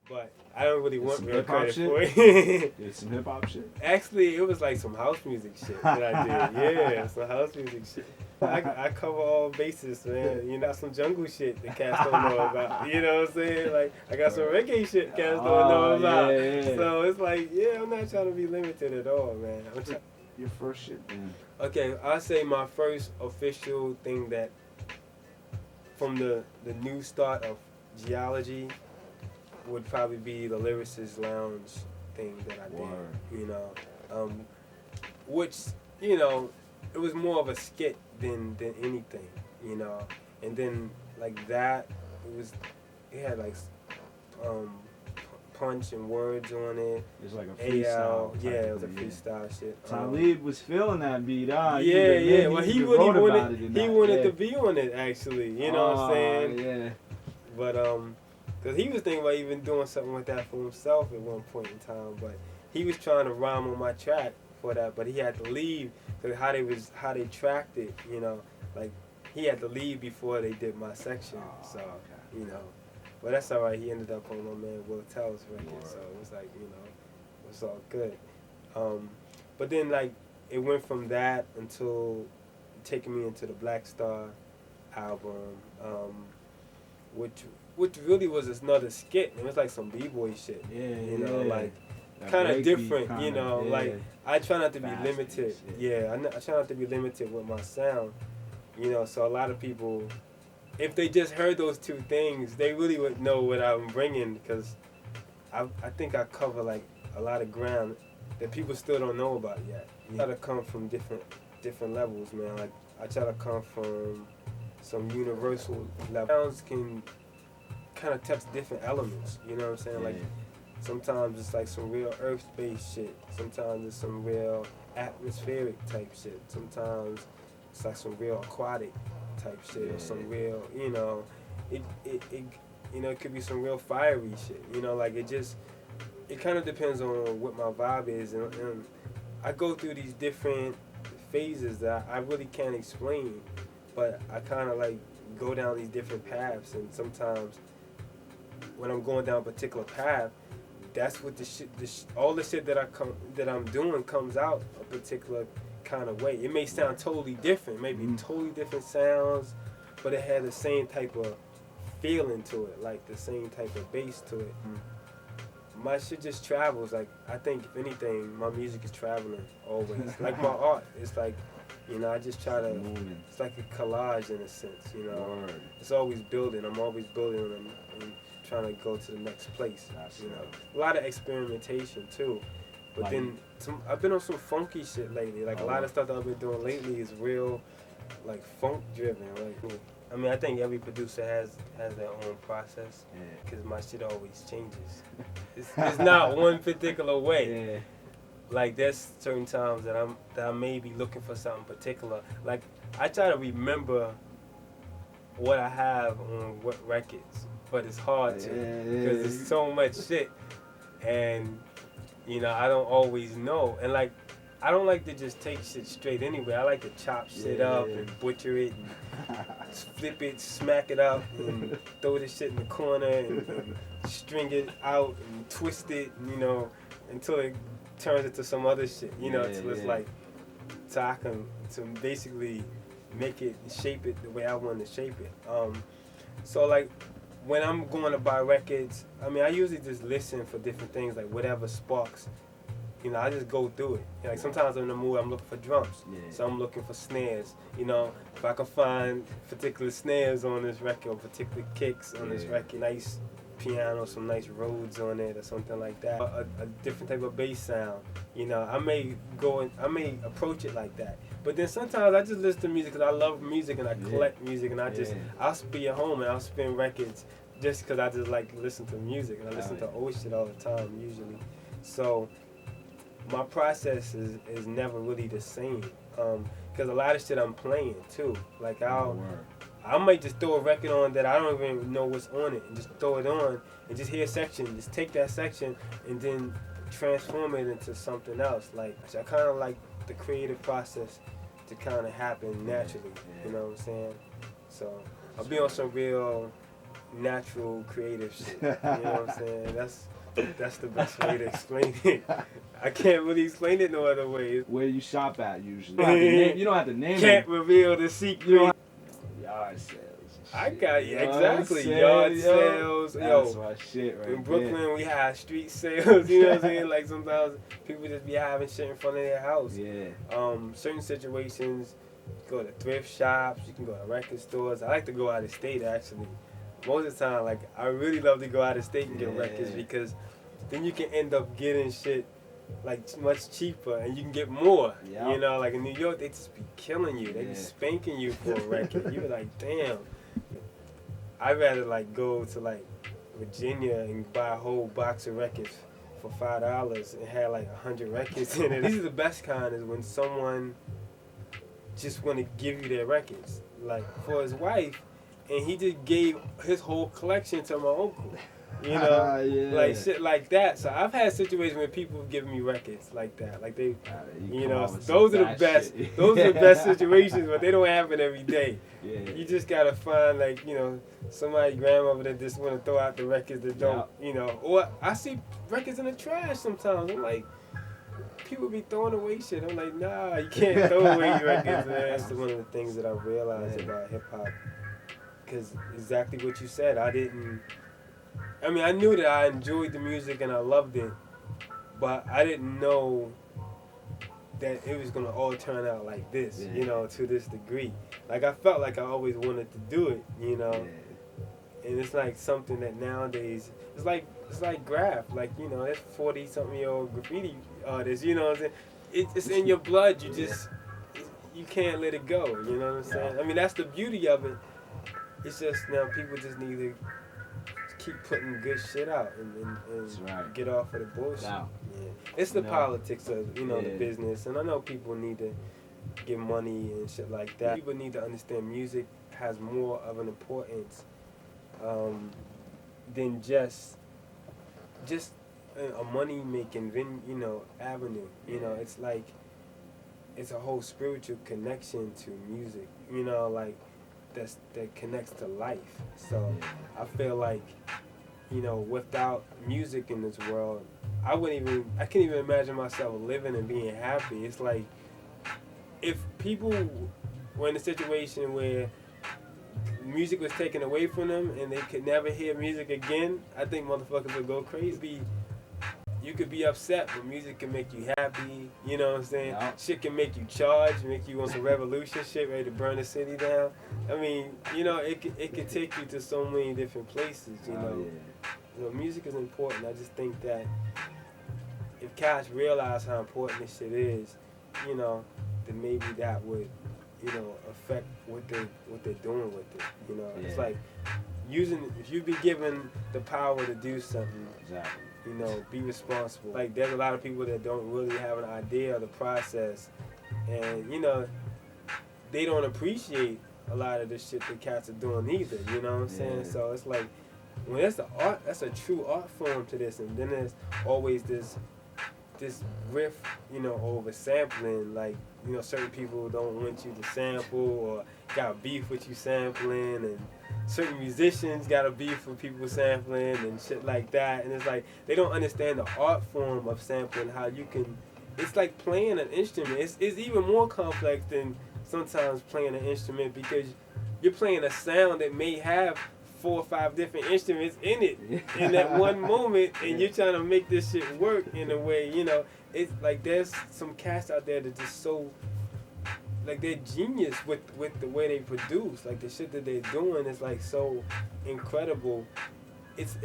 But I don't really want some real hip-hop credit shit? for it. Did some hip hop shit? Actually, it was like some house music shit that I did. Yeah, some house music shit. I cover all bases, man. You know, some jungle shit that cats don't know about. You know what I'm saying? Like, I got some reggae shit cats don't know about. Yeah. So it's like, yeah, I'm not trying to be limited at all, man. Your first shit, man. Okay, I'll say my first official thing that, from the new start of Ge-ology, would probably be the Lyricist Lounge thing that I did. Word. You know, which, you know, it was more of a skit than anything, you know. And then like that, it had like punch and words on it. It's like a freestyle. Yeah, it was a freestyle shit. Talib was feeling that beat, Yeah. Well, he really wanted to to be on it, actually. You know what I'm saying? Yeah. But because he was thinking about even doing something like that for himself at one point in time, but he was trying to rhyme on my track for that, but he had to leave because how they tracked it, you know, like he had to leave before they did my section. So okay. You know, but that's all right. He ended up on my man Will Tell's record, so it was like, you know, it was all good. But then like it went from that until taking me into the Black Star album, which really was another skit. It was like some b-boy shit. Yeah, you know, like that kind of different. Kinda, you know, like I try not to be limited. Yeah, I try not to be limited with my sound. You know, so a lot of people, if they just heard those two things, they really would know what I'm bringing, because I think I cover like a lot of ground that people still don't know about yet. I try to come from different levels, man. Like I try to come from some universal levels. Sounds can kind of touch different elements. You know what I'm saying? Like sometimes it's like some real earth-based shit. Sometimes it's some real atmospheric type shit. Sometimes it's like some real aquatic type shit, or some real, you know, it you know, it could be some real fiery shit. You know, like it kind of depends on what my vibe is, and I go through these different phases that I really can't explain, but I kind of like go down these different paths, and sometimes when I'm going down a particular path, that's what all the shit that I'm doing comes out a particular kind of way. It may sound totally different, maybe totally different sounds, but it had the same type of feeling to it, like the same type of bass to it. My shit just travels. Like I think if anything, my music is traveling always. Like my art, it's like, you know, I just try to. It's like a collage in a sense, you know. It's always building. I'm always building and trying to go to the next place. You know, a lot of experimentation too. But like, then I've been on some funky shit lately. Like a lot of stuff that I've been doing lately is real, like funk driven. Like, I mean, I think every producer has their own process, because my shit always changes. It's not one particular way. Like there's certain times that I may be looking for something particular. Like I try to remember what I have on what records, but it's hard to, because there's so much shit, and you know, I don't always know. And like, I don't like to just take shit straight anyway. I like to chop shit up and butcher it and flip it, smack it up, and throw this shit in the corner and string it out and twist it, you know, until it turns into some other shit, you know, till it's like, so I can basically make it and shape it the way I want to shape it. So like, when I'm going to buy records, I mean, I usually just listen for different things, like whatever sparks. You know, I just go through it. Like sometimes I'm in the mood, I'm looking for drums. So I'm looking for snares. You know, if I can find particular snares on this record, or particular kicks on this record, nice piano, some nice Rhodes on it, or something like that. A different type of bass sound. You know, I may approach it like that. But then sometimes I just listen to music because I love music and I collect music, and I'll be at home and I'll spin records just because I just like to listen to music, and I listen to old shit all the time usually. So my process is never really the same, because a lot of shit I'm playing too. Like I might just throw a record on that I don't even know what's on it, and just throw it on and just hear a section, just take that section and then transform it into something else. Like I kind of like the creative process to kind of happen naturally. You know what I'm saying? So I'll be on some real natural creative shit. You know what I'm saying? That's the best way to explain it. I can't really explain it no other way. Where you shop at usually. You don't have to name Can't it. reveal the secret. Yard sales. I got you. Yard Exactly. sales, Yard yo. sales. That's Yo, my shit right in Brooklyn, there. we have street sales. You know what I'm saying? Like sometimes people just be having shit in front of their house. Yeah. Certain situations, go to thrift shops. You can go to record stores. I like to go out of state actually. Most of the time, like I really love to go out of state and get records because then you can end up getting shit like much cheaper and you can get more. Yep. You know, like in New York, they just be killing you. They be spanking you for a record. You be like, damn. I'd rather like go to like Virginia and buy a whole box of records for $5 and have like 100 records in it. These are the best kind is when someone just want to give you their records. Like for his wife, and he just gave his whole collection to my uncle. You know, like shit like that. So I've had situations where people have given me records like that. Like they, you know, those are the best. Those are the best situations, but they don't happen every day. Yeah. You just gotta find like, you know, somebody's grandmother that just want to throw out the records that don't, you know. Or I see records in the trash sometimes. I'm like, people be throwing away shit. I'm like, nah, you can't throw away your records, man. That's one of the things that I realized about hip hop. Because exactly what you said, I mean, I knew that I enjoyed the music and I loved it, but I didn't know that it was going to all turn out like this, you know, to this degree. Like, I felt like I always wanted to do it, you know, and it's like something that nowadays, it's like graph, like, you know, there's 40-something-year-old graffiti artists, you know what I'm saying? It's in your blood, you just, you can't let it go, you know what I'm saying? I mean, that's the beauty of it. It's just now people just need to keep putting good shit out and get off of the bullshit. Yeah. It's the politics of, you know, the business. And I know people need to get money and shit like that. People need to understand music has more of an importance than just a money-making, you know, avenue. You know, it's like, it's a whole spiritual connection to music, you know, like, that connects to life. So I feel like, you know, without music in this world, I can't even imagine myself living and being happy. It's like, if people were in a situation where music was taken away from them and they could never hear music again, I think motherfuckers would go crazy. You could be upset, but music can make you happy. You know what I'm saying? Yep. Shit can make you charge, make you on some revolution shit, ready to burn the city down. I mean, you know, it could take you to so many different places. You know, you know, music is important. I just think that if cats realize how important this shit is, you know, then maybe that would, you know, affect what they're doing with it. You know, it's like if you've been given the power to do something. Exactly. You know, be responsible. Like, there's a lot of people that don't really have an idea of the process. And, you know, they don't appreciate a lot of the shit that cats are doing either. You know what I'm saying? So it's like, when that's the art, that's a true art form to this. And then there's always this riff, you know, over sampling. Like, you know, certain people don't want you to sample or got beef with you sampling, and certain musicians got a beef with people sampling and shit like that. And it's like, they don't understand the art form of sampling, how you can, it's like playing an instrument. It's even more complex than sometimes playing an instrument, because you're playing a sound that may have 4 or 5 different instruments in it in that one moment, and you're trying to make this shit work in a way, you know. It's like, there's some cats out there that just so, like, they're genius with the way they produce. Like, the shit that they're doing is like so incredible. It's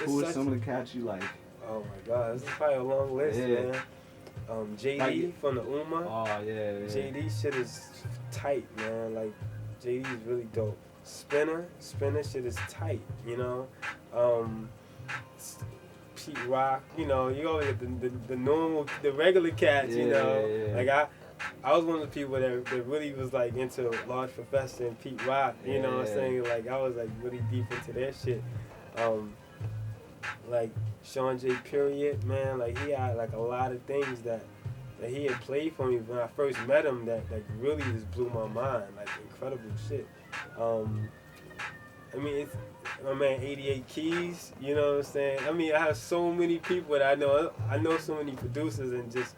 Who are some of the cats you like? Oh my god, this is probably a long list, man. JD from the Uma. Oh yeah. JD shit is tight, man. Like, JD is really dope. Spinner shit is tight, you know. Pete Rock, you know, you always get the normal, the regular cats, you know. Like, I was one of the people that really was like into Large Professor and Pete Rock, you know what I'm saying? Like, I was like really deep into their shit. Like Sean J. Period, man, like, he had like a lot of things that he had played for me when I first met him that really just blew my mind, like incredible shit. I mean, my man 88 Keys, you know what I'm saying? I mean, I have so many people that I know. I know so many producers, and just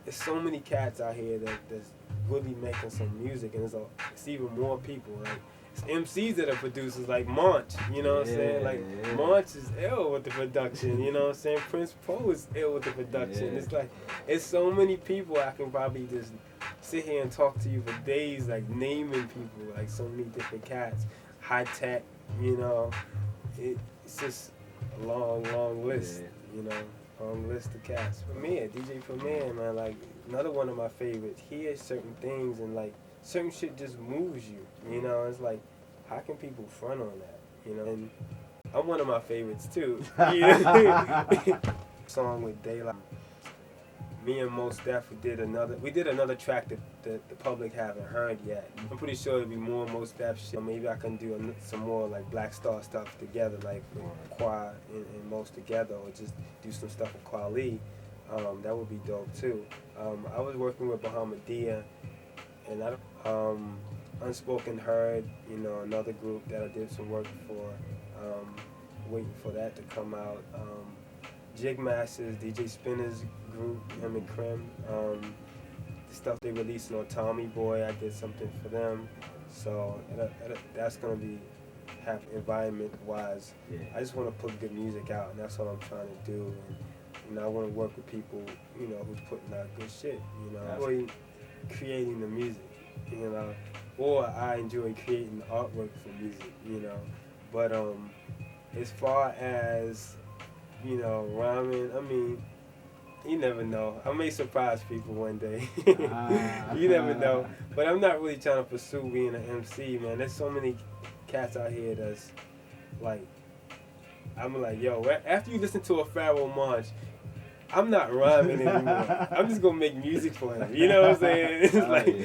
there's so many cats out here that's really making some music, and it's even more people. Like it's MCs that are producers, like Monch, you know what I'm saying? Like Monch is ill with the production, you know what I'm saying? Prince Poe is ill with the production. It's like it's so many people. I can probably just sit here and talk to you for days, like naming people, like so many different cats. High Tech, you know, it's just a long list, you know, long list of cats. Premier, DJ Premier, man, like another one of my favorites. He hears certain things and like certain shit just moves you, you know. It's like, how can people front on that, you know? And I'm one of my favorites too. Song with Daylight. Me and Mos Def we did another track that the public haven't heard yet. I'm pretty sure it'll be more Mos Def shit. Maybe I can do some more like Black Star stuff together, like with Qua and Mos together, or just do some stuff with Kweli. That would be dope too. I was working with Bahamadia, and Unspoken Heard, you know, another group that I did some work for. Waiting for that to come out. Jig Masters, DJ Spinner's group, him and Krim. The stuff they released on Tommy Boy, I did something for them. So that's gonna be environment-wise. I just want to put good music out, and that's what I'm trying to do. And you know, I want to work with people, you know, who's putting out good shit. You know, I enjoy creating the music, you know, or I enjoy creating the artwork for music, you know. But as far as you know, rhyming, I mean, you never know. I may surprise people one day. You never know. But I'm not really trying to pursue being an MC, man. There's so many cats out here that's like, I'm like, yo, after you listen to a Pharaoh Monch, I'm not rhyming anymore. I'm just gonna make music for him. You know what I'm saying? It's like,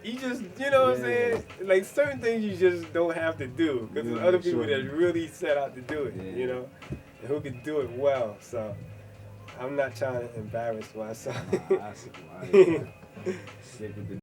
you just, you know what I'm saying? Like certain things you just don't have to do, because there's other people that really set out to do it, you know, and who can do it well. So I'm not trying to embarrass myself. Stick with the